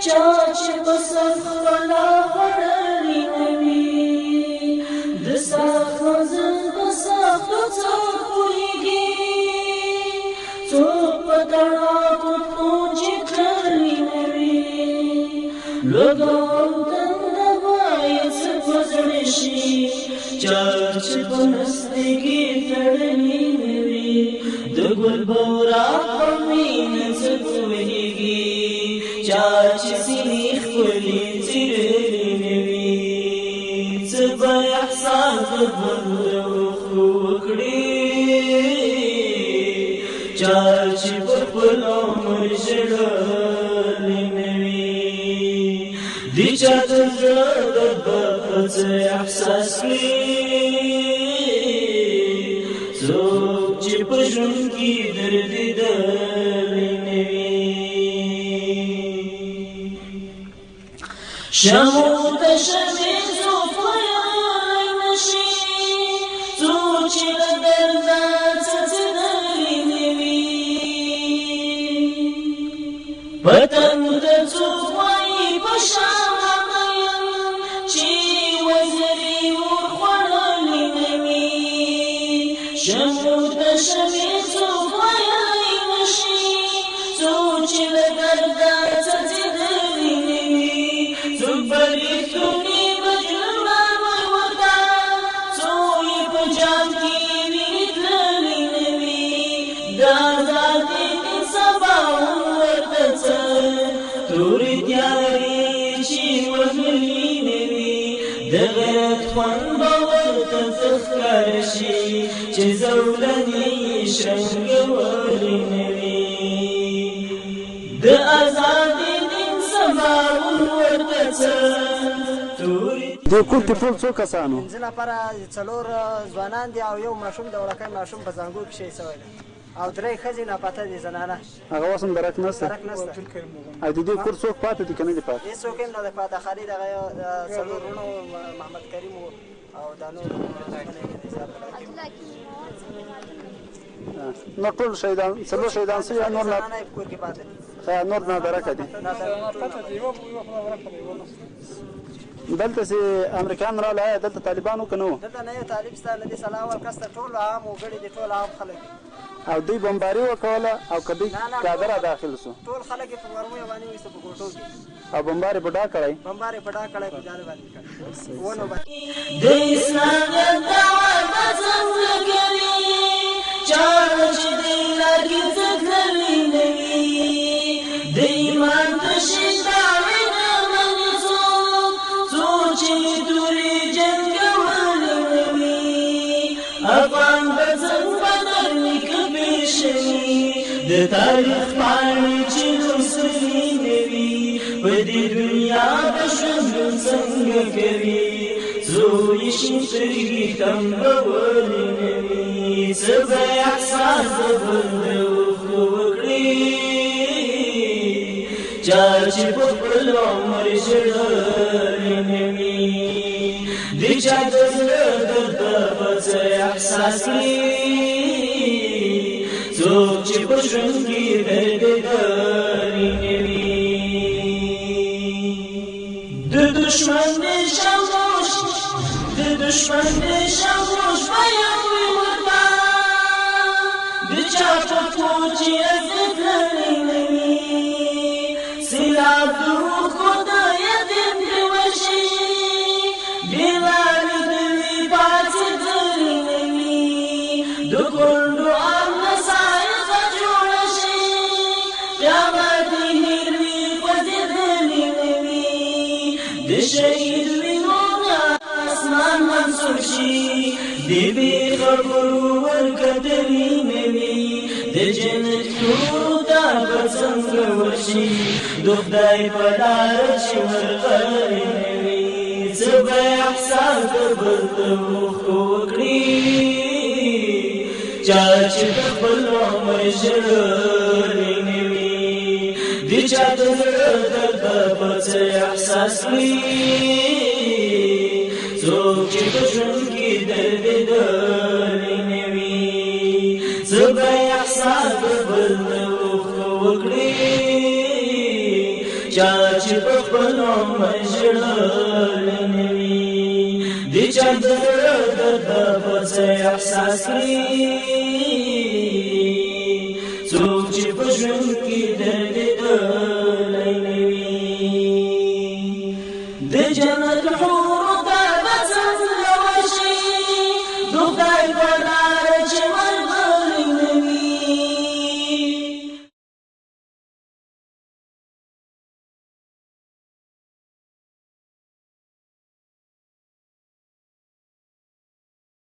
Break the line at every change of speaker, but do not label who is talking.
چا چې په سر خپله خوړلي نه وي د سخت منزل په سختو څه پوهېږي څوک په تڼاکو پښو چې تللي نه وي لوږه او تنده باید څه په زړه شي چا چې په نستګي تړلي نه وي د ګل بورا په مینه څه پوهېږي چا چې سینې خپلې څیرلي نه وي څه به احساس د بندو وکړي چا چې په خپل عمر ژړلي نه وي د چا د زړه درد به په څه احساس کړي څوک چې په ژوند کې دردېدلی نه وي شمو د شمې څوک ویلی نه شي څوک چې له درده څڅېدلی نه وي پتنګ د څوک وایي په شمع یم چې وزرې ورخوړلی نه وي شمو د شمې څوک ویلی نه شي څوک چې له درده څڅېدلی نه وي څوک به رښتونې مجنونان وایي ورته څوک یې په جام کې وینې تللي نه وي د ازادۍ دین سباوون ورته څه تورې تیارې چې وهلي نه وي د غیرت خوند به ورته څه ښکاره شي چې زولنې یې شرنګولې نه وي د ازادۍ دین سباوون ورته څه تورې
د کور کې ټول څو کسانو
پنځه نفره څلور ځوانان دي او یو ماشوم د وړوکی ماشوم په زانګو کې شی سوی دی او درې ښځې ناپاته دي زنانه
هغه اوس هم درک نشته
درک نشته
او د دې کور څوک پاتې دي که نه دي پاتې
هېڅ څوک هم نه دی پاته خالي دغه څلور وروڼه محمد کریم او دا نور
نو ټول شهیدان څلور شهیدان سوي نور نه
زنانه یې په کور کې پاته دي
نور نادرکه دي دلته چې امریکایان راغله آیا دلته طالبان و که نه و
دلته نه یو طالب شته نه دي سلا اول کس ته ټول عام وګړي دي ټول عام خلک دي
او دوی بمباري وکوله او که دوی کادره داخل سو
ټول خلک یې په مرمیو باندې وایسته په ګوټو کې
او بمبار یې په ډا کړی
بمبار یې په ډا کړی په جاله باندې کړی ونو باندې
د اسلام دعوت به څنګه کوي چا چې دې لار کې څه تللي نه وي د ایمان تشې دعوې نه مني څوک چې تورې جنګولې نه وي افغان به څنګه بدل نیکه پېښوي د تاریخ پاڼې چې لوستلي نه وي په دې دنیا به ژوند څنګه کوي څو یې شین سترګې تمبولې نه وي څه به احساس د بنده اوښکو وکړي چا چې په خپل عمر ژړلي نه وي د چا د زړه درد به څه احساس کړي څوک چې په ژوند کې دردېدلي نه وي د دشمن د شاوش د دشمن د شاوش به یو وي ورته د چا په پښو چې عزت لري نه وي سیلاب د اوښکو د یتیم پرې وشي بې لارې دلې پاڅېدلي نه وي د کونډو ام نسایقه جوړه شي قیامت یې هېر وي خوځېدلي نه وي د شهید وینو نه اسمان منصور شي د بې خبرو ورکتلي نه وي د جنت تورو ته به څنګه ورشي د خدای په لاره چې ورغلي نه وي څه به احساس د بل د اوښکو وکړي چا چې د خپل عمر ژړلي نه وي د چا د زړه درد به څه احساس کړي څوک چې په ژوند کې دردېدلي نه وي څه به احساس د بل د اوښکو وکړي چا چې په خپل عمر ژړلی نه وي د چا د زړه درد به څه احساس کړي څوک چې په ژوند کې درد لیدلی نه وي د جنت